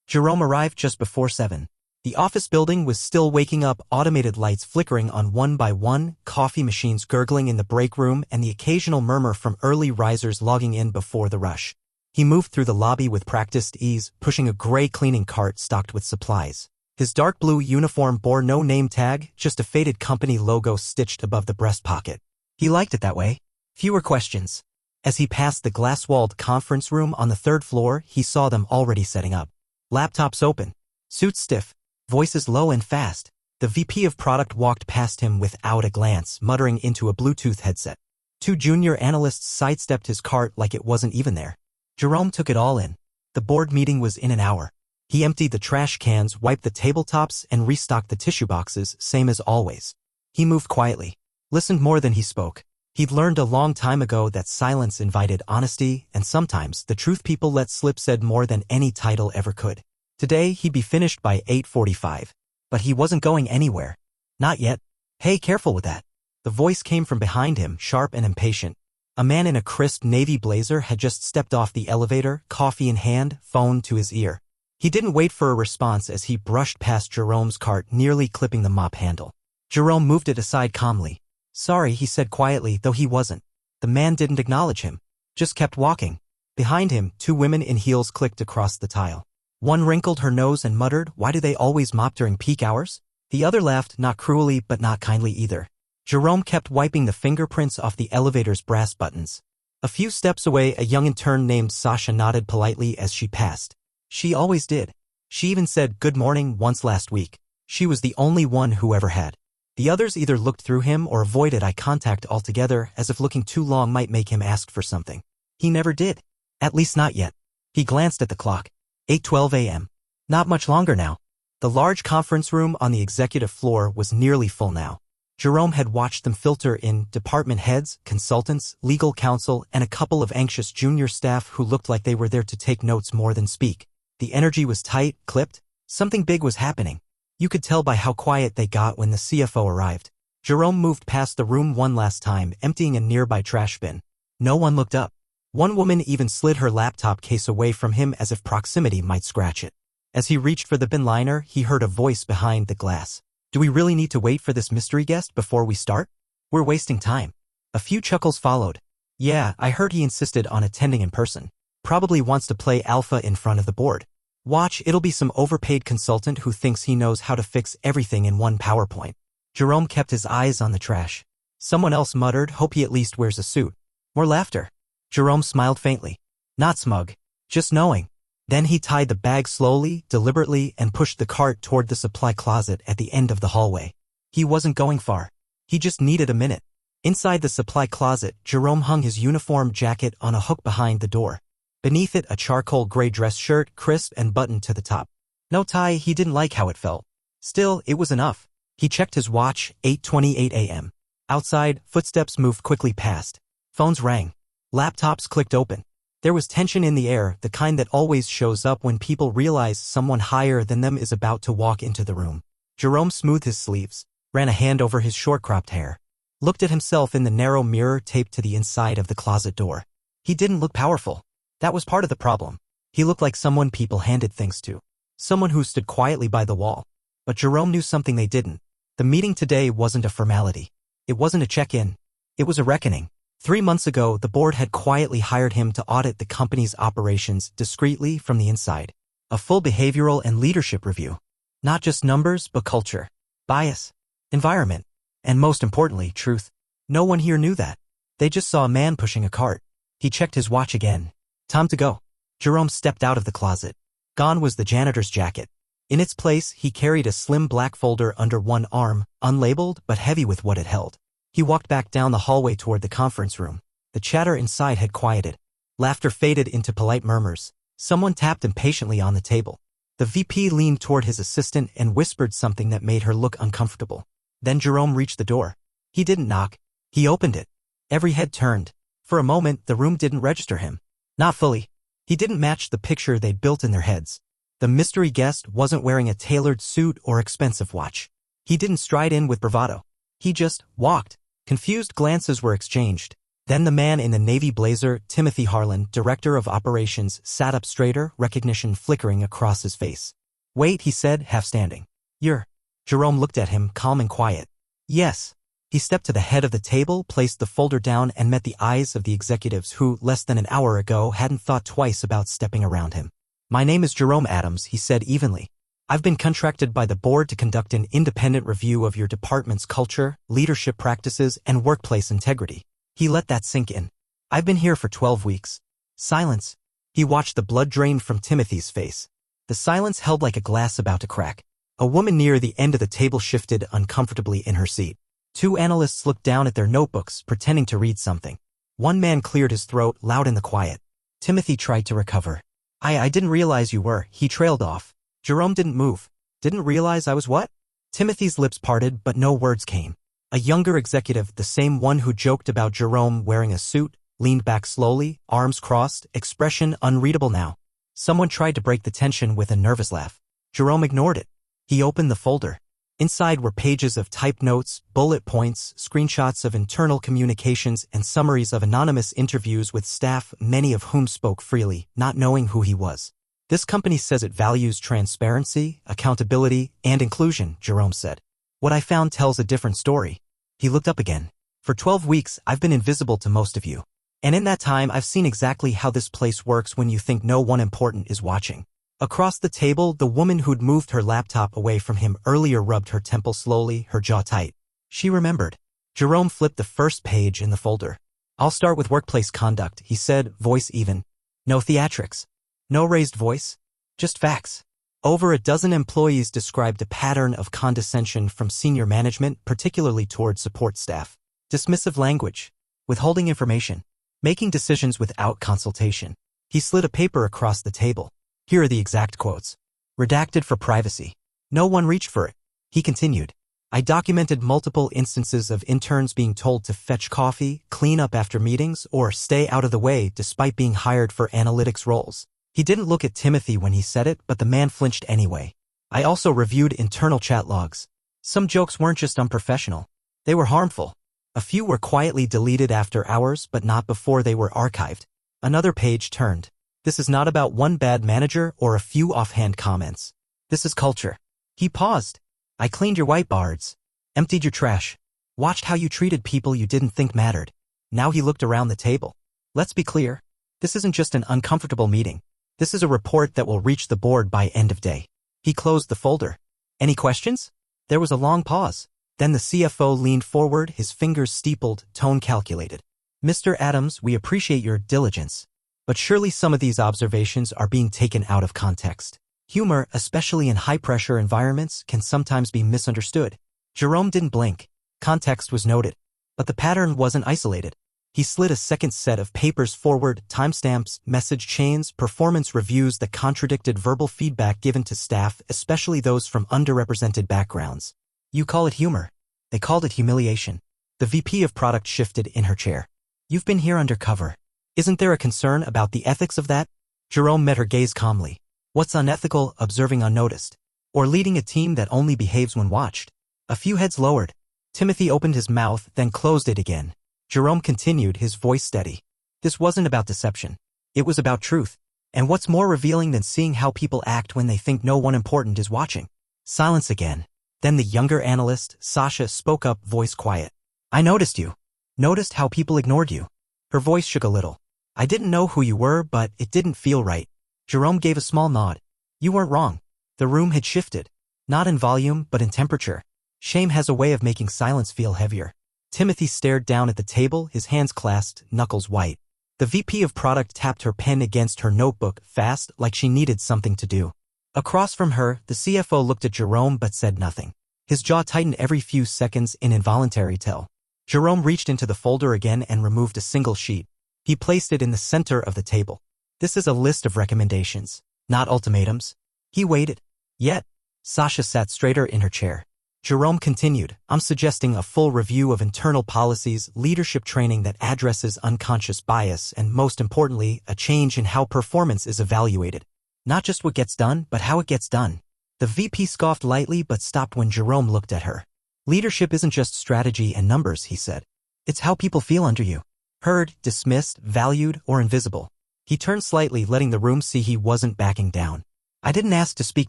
Jerome arrived just before 7. The office building was still waking up, automated lights flickering on one by one, coffee machines gurgling in the break room, and the occasional murmur from early risers logging in before the rush. He moved through the lobby with practiced ease, pushing a gray cleaning cart stocked with supplies. His dark blue uniform bore no name tag, just a faded company logo stitched above the breast pocket. He liked it that way. Fewer questions. As he passed the glass-walled conference room on the 3rd floor, he saw them already setting up. Laptops open. Suits stiff. Voices low and fast. The VP of product walked past him without a glance, muttering into a Bluetooth headset. 2 junior analysts sidestepped his cart like it wasn't even there. Jerome took it all in. The board meeting was in an hour. He emptied the trash cans, wiped the tabletops, and restocked the tissue boxes, same as always. He moved quietly. Listened more than he spoke. He'd learned a long time ago that silence invited honesty, and sometimes the truth people let slip said more than any title ever could. Today, he'd be finished by 8:45. But he wasn't going anywhere. Not yet. Hey, careful with that. The voice came from behind him, sharp and impatient. A man in a crisp navy blazer had just stepped off the elevator, coffee in hand, phone to his ear. He didn't wait for a response as he brushed past Jerome's cart, nearly clipping the mop handle. Jerome moved it aside calmly. Sorry, he said quietly, though he wasn't. The man didn't acknowledge him. Just kept walking. Behind him, 2 women in heels clicked across the tile. One wrinkled her nose and muttered, "Why do they always mop during peak hours?" The other laughed, not cruelly but not kindly either. Jerome kept wiping the fingerprints off the elevator's brass buttons. A few steps away, a young intern named Sasha nodded politely as she passed. She always did. She even said good morning once last week. She was the only one who ever had. The others either looked through him or avoided eye contact altogether, as if looking too long might make him ask for something. He never did. At least not yet. He glanced at the clock. 8:12 a.m. Not much longer now. The large conference room on the executive floor was nearly full now. Jerome had watched them filter in, department heads, consultants, legal counsel, and a couple of anxious junior staff who looked like they were there to take notes more than speak. The energy was tight, clipped. Something big was happening. You could tell by how quiet they got when the CFO arrived. Jerome moved past the room one last time, emptying a nearby trash bin. No one looked up. One woman even slid her laptop case away from him as if proximity might scratch it. As he reached for the bin liner, he heard a voice behind the glass. Do we really need to wait for this mystery guest before we start? We're wasting time. A few chuckles followed. Yeah, I heard he insisted on attending in person. Probably wants to play alpha in front of the board. Watch, it'll be some overpaid consultant who thinks he knows how to fix everything in one PowerPoint. Jerome kept his eyes on the trash. Someone else muttered, hope he at least wears a suit. More laughter. Jerome smiled faintly. Not smug. Just knowing. Then he tied the bag slowly, deliberately, and pushed the cart toward the supply closet at the end of the hallway. He wasn't going far. He just needed a minute. Inside the supply closet, Jerome hung his uniform jacket on a hook behind the door. Beneath it, a charcoal gray dress shirt, crisp and buttoned to the top. No tie, he didn't like how it felt. Still, it was enough. He checked his watch, 8:28 a.m. Outside, footsteps moved quickly past. Phones rang. Laptops clicked open. There was tension in the air, the kind that always shows up when people realize someone higher than them is about to walk into the room. Jerome smoothed his sleeves, ran a hand over his short-cropped hair, looked at himself in the narrow mirror taped to the inside of the closet door. He didn't look powerful. That was part of the problem. He looked like someone people handed things to. Someone who stood quietly by the wall. But Jerome knew something they didn't. The meeting today wasn't a formality. It wasn't a check-in. It was a reckoning. 3 months ago, the board had quietly hired him to audit the company's operations discreetly from the inside. A full behavioral and leadership review. Not just numbers, but culture, bias, environment, and most importantly, truth. No one here knew that. They just saw a man pushing a cart. He checked his watch again. Time to go. Jerome stepped out of the closet. Gone was the janitor's jacket. In its place, he carried a slim black folder under one arm, unlabeled but heavy with what it held. He walked back down the hallway toward the conference room. The chatter inside had quieted. Laughter faded into polite murmurs. Someone tapped impatiently on the table. The VP leaned toward his assistant and whispered something that made her look uncomfortable. Then Jerome reached the door. He didn't knock. He opened it. Every head turned. For a moment, the room didn't register him. Not fully. He didn't match the picture they'd built in their heads. The mystery guest wasn't wearing a tailored suit or expensive watch. He didn't stride in with bravado. He just walked. Confused glances were exchanged. Then the man in the navy blazer, Timothy Harlan, director of operations, sat up straighter, recognition flickering across his face. "Wait," he said, half standing. "You're—" Jerome looked at him, calm and quiet. "Yes." He stepped to the head of the table, placed the folder down, and met the eyes of the executives who, less than an hour ago, hadn't thought twice about stepping around him. "My name is Jerome Adams," he said evenly. "I've been contracted by the board to conduct an independent review of your department's culture, leadership practices, and workplace integrity." He let that sink in. "I've been here for 12 weeks. Silence. He watched the blood drain from Timothy's face. The silence held like a glass about to crack. A woman near the end of the table shifted uncomfortably in her seat. Two analysts looked down at their notebooks, pretending to read something. One man cleared his throat, loud in the quiet. Timothy tried to recover. I didn't realize you were," he trailed off. Jerome didn't move. "Didn't realize I was what?" Timothy's lips parted, but no words came. A younger executive, the same one who joked about Jerome wearing a suit, leaned back slowly, arms crossed, expression unreadable now. Someone tried to break the tension with a nervous laugh. Jerome ignored it. He opened the folder. Inside were pages of typed notes, bullet points, screenshots of internal communications, and summaries of anonymous interviews with staff, many of whom spoke freely, not knowing who he was. "This company says it values transparency, accountability, and inclusion," Jerome said. "What I found tells a different story." He looked up again. "For 12 weeks, I've been invisible to most of you. And in that time, I've seen exactly how this place works when you think no one important is watching." Across the table, the woman who'd moved her laptop away from him earlier rubbed her temple slowly, her jaw tight. She remembered. Jerome flipped the first page in the folder. "I'll start with workplace conduct," he said, voice even. "No theatrics. No raised voice. Just facts." Over a dozen employees described a pattern of condescension from senior management, particularly toward support staff. Dismissive language. Withholding information. Making decisions without consultation. He slid a paper across the table. "Here are the exact quotes. Redacted for privacy. No one reached for it." He continued. "I documented multiple instances of interns being told to fetch coffee, clean up after meetings, or stay out of the way despite being hired for analytics roles." He didn't look at Timothy when he said it, but the man flinched anyway. "I also reviewed internal chat logs. Some jokes weren't just unprofessional. They were harmful. A few were quietly deleted after hours, but not before they were archived." Another page turned. "This is not about one bad manager or a few offhand comments. This is culture." He paused. "I cleaned your whiteboards. Emptied your trash. Watched how you treated people you didn't think mattered." Now he looked around the table. "Let's be clear. This isn't just an uncomfortable meeting. This is a report that will reach the board by end of day." He closed the folder. "Any questions?" There was a long pause. Then the CFO leaned forward, his fingers steepled, tone calculated. "Mr. Adams, we appreciate your diligence. But surely some of these observations are being taken out of context. Humor, especially in high-pressure environments, can sometimes be misunderstood." Jerome didn't blink. Context was noted. But the pattern wasn't isolated. He slid a second set of papers forward, timestamps, message chains, performance reviews that contradicted verbal feedback given to staff, especially those from underrepresented backgrounds. "You call it humor. They called it humiliation." The VP of product shifted in her chair. "You've been here undercover. Isn't there a concern about the ethics of that?" Jerome met her gaze calmly. "What's unethical, observing unnoticed? Or leading a team that only behaves when watched?" A few heads lowered. Timothy opened his mouth, then closed it again. Jerome continued, his voice steady. "This wasn't about deception. It was about truth. And what's more revealing than seeing how people act when they think no one important is watching?" Silence again. Then the younger analyst, Sasha, spoke up, voice quiet. "I noticed you. Noticed how people ignored you." Her voice shook a little. "I didn't know who you were, but it didn't feel right." Jerome gave a small nod. "You weren't wrong." The room had shifted. Not in volume, but in temperature. Shame has a way of making silence feel heavier. Timothy stared down at the table, his hands clasped, knuckles white. The VP of product tapped her pen against her notebook, fast, like she needed something to do. Across from her, the CFO looked at Jerome but said nothing. His jaw tightened every few seconds in involuntary tell. Jerome reached into the folder again and removed a single sheet. He placed it in the center of the table. "This is a list of recommendations, not ultimatums." He waited. Yet, Sasha sat straighter in her chair. Jerome continued, "I'm suggesting a full review of internal policies, leadership training that addresses unconscious bias, and most importantly, a change in how performance is evaluated. Not just what gets done, but how it gets done." The VP scoffed lightly but stopped when Jerome looked at her. "Leadership isn't just strategy and numbers," he said. "It's how people feel under you. Heard, dismissed, valued, or invisible. He turned slightly, letting the room see he wasn't backing down. I didn't ask to speak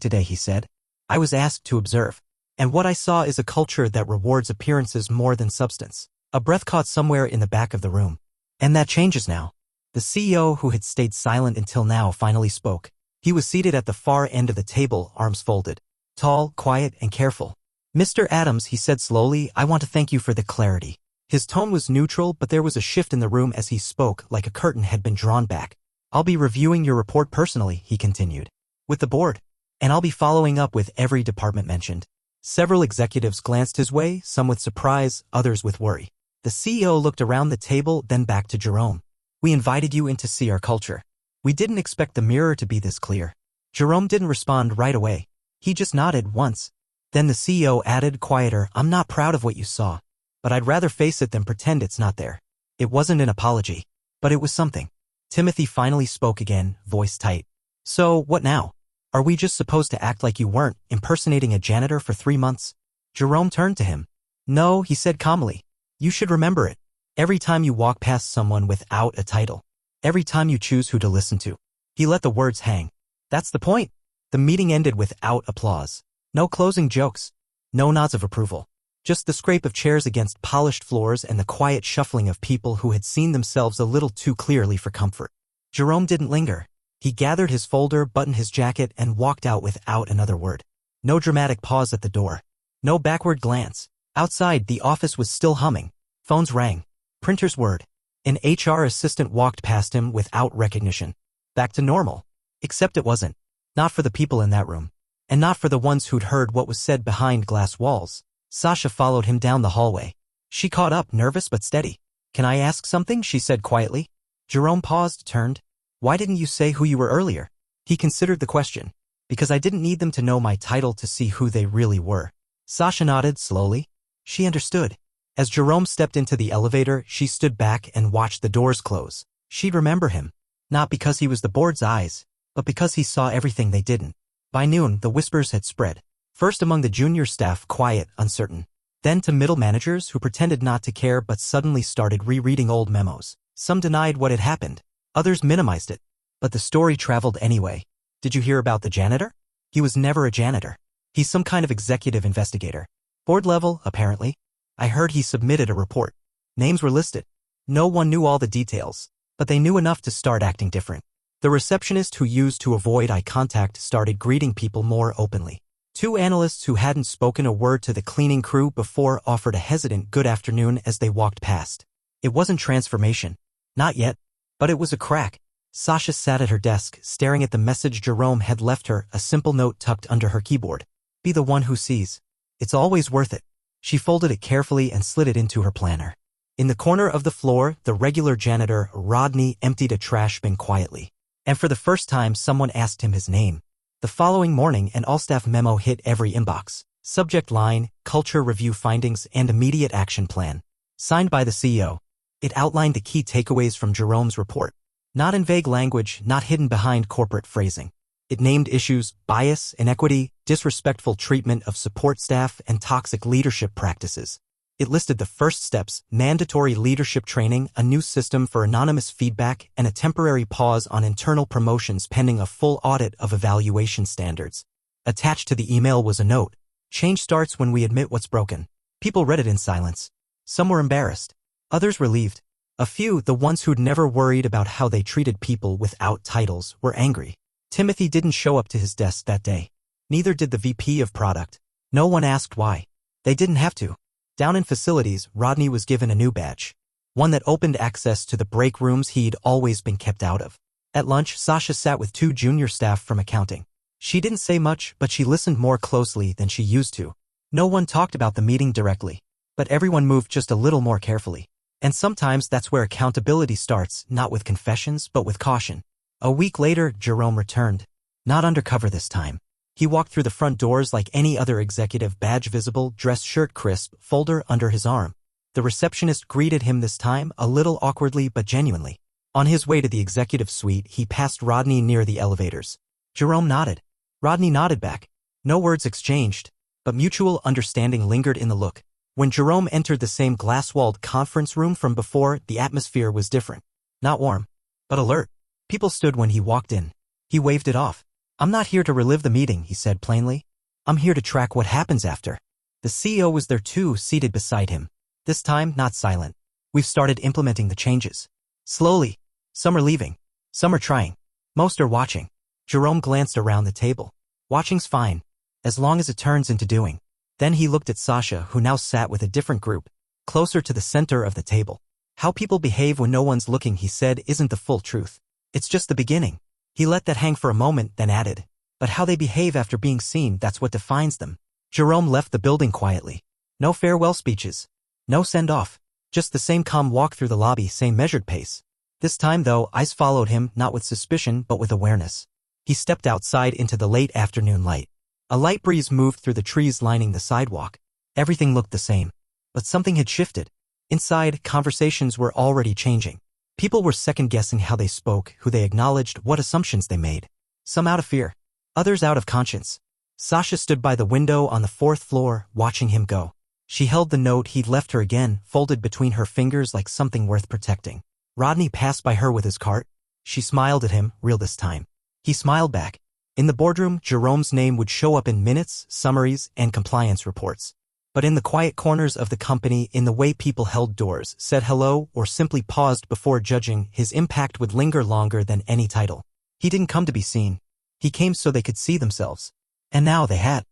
today, he said. I was asked to observe. And what I saw is a culture that rewards appearances more than substance. A breath caught somewhere in the back of the room. And that changes now. The CEO, who had stayed silent until now, finally spoke. He was seated at the far end of the table, arms folded. Tall, quiet, and careful. Mr. Adams, he said slowly, I want to thank you for the clarity. His tone was neutral, but there was a shift in the room as he spoke, like a curtain had been drawn back. I'll be reviewing your report personally, he continued. With the board. And I'll be following up with every department mentioned. Several executives glanced his way, some with surprise, others with worry. The CEO looked around the table, then back to Jerome. We invited you in to see our culture. We didn't expect the mirror to be this clear. Jerome didn't respond right away. He just nodded once. Then the CEO added, quieter, I'm not proud of what you saw. But I'd rather face it than pretend it's not there. It wasn't an apology. But it was something. Timothy finally spoke again, voice tight. So, what now? Are we just supposed to act like you weren't impersonating a janitor for 3 months? Jerome turned to him. No, he said calmly. You should remember it. Every time you walk past someone without a title. Every time you choose who to listen to. He let the words hang. That's the point. The meeting ended without applause. No closing jokes. No nods of approval. Just the scrape of chairs against polished floors and the quiet shuffling of people who had seen themselves a little too clearly for comfort. Jerome didn't linger. He gathered his folder, buttoned his jacket, and walked out without another word. No dramatic pause at the door. No backward glance. Outside, the office was still humming. Phones rang. Printers whirred. An HR assistant walked past him without recognition. Back to normal. Except it wasn't. Not for the people in that room. And not for the ones who'd heard what was said behind glass walls. Sasha followed him down the hallway. She caught up, nervous but steady. Can I ask something? She said quietly. Jerome paused, turned. Why didn't you say who you were earlier? He considered the question. Because I didn't need them to know my title to see who they really were. Sasha nodded slowly. She understood. As Jerome stepped into the elevator, she stood back and watched the doors close. She'd remember him. Not because he was the board's eyes, but because he saw everything they didn't. By noon, the whispers had spread. First among the junior staff, quiet, uncertain. Then to middle managers who pretended not to care but suddenly started rereading old memos. Some denied what had happened. Others minimized it. But the story traveled anyway. Did you hear about the janitor? He was never a janitor. He's some kind of executive investigator. Board level, apparently. I heard he submitted a report. Names were listed. No one knew all the details, but they knew enough to start acting different. The receptionist who used to avoid eye contact started greeting people more openly. 2 analysts who hadn't spoken a word to the cleaning crew before offered a hesitant good afternoon as they walked past. It wasn't transformation. Not yet. But it was a crack. Sasha sat at her desk, staring at the message Jerome had left her, a simple note tucked under her keyboard. Be the one who sees. It's always worth it. She folded it carefully and slid it into her planner. In the corner of the floor, the regular janitor, Rodney, emptied a trash bin quietly. And for the first time, someone asked him his name. The following morning, an all-staff memo hit every inbox. Subject line, culture review findings and immediate action plan. Signed by the CEO. It outlined the key takeaways from Jerome's report. Not in vague language, not hidden behind corporate phrasing. It named issues, bias, inequity, disrespectful treatment of support staff, and toxic leadership practices. It listed the first steps, mandatory leadership training, a new system for anonymous feedback, and a temporary pause on internal promotions pending a full audit of evaluation standards. Attached to the email was a note. Change starts when we admit what's broken. People read it in silence. Some were embarrassed. Others relieved. A few, the ones who'd never worried about how they treated people without titles, were angry. Timothy didn't show up to his desk that day. Neither did the VP of product. No one asked why. They didn't have to. Down in facilities, Rodney was given a new badge. One that opened access to the break rooms he'd always been kept out of. At lunch, Sasha sat with 2 junior staff from accounting. She didn't say much, but she listened more closely than she used to. No one talked about the meeting directly, but everyone moved just a little more carefully. And sometimes that's where accountability starts, not with confessions, but with caution. A week later, Jerome returned. Not undercover this time. He walked through the front doors like any other executive, badge visible, dress shirt crisp, folder under his arm. The receptionist greeted him this time, a little awkwardly but genuinely. On his way to the executive suite, he passed Rodney near the elevators. Jerome nodded. Rodney nodded back. No words exchanged, but mutual understanding lingered in the look. When Jerome entered the same glass-walled conference room from before, the atmosphere was different. Not warm, but alert. People stood when he walked in. He waved it off. "I'm not here to relive the meeting," he said plainly. "I'm here to track what happens after." The CEO was there too, seated beside him. This time, not silent. "We've started implementing the changes. Slowly. Some are leaving. Some are trying. Most are watching." Jerome glanced around the table. "Watching's fine, as long as it turns into doing." Then he looked at Sasha, who now sat with a different group, closer to the center of the table. "How people behave when no one's looking," he said, "isn't the full truth. It's just the beginning." He let that hang for a moment, then added, "But how they behave after being seen, that's what defines them." Jerome left the building quietly. No farewell speeches. No send-off. Just the same calm walk through the lobby, same measured pace. This time, though, eyes followed him, not with suspicion, but with awareness. He stepped outside into the late afternoon light. A light breeze moved through the trees lining the sidewalk. Everything looked the same. But something had shifted. Inside, conversations were already changing. People were second-guessing how they spoke, who they acknowledged, what assumptions they made. Some out of fear. Others out of conscience. Sasha stood by the window on the 4th floor, watching him go. She held the note he'd left her again, folded between her fingers like something worth protecting. Rodney passed by her with his cart. She smiled at him, real this time. He smiled back. In the boardroom, Jerome's name would show up in minutes, summaries, and compliance reports. But in the quiet corners of the company, in the way people held doors, said hello, or simply paused before judging, his impact would linger longer than any title. He didn't come to be seen. He came so they could see themselves. And now they had.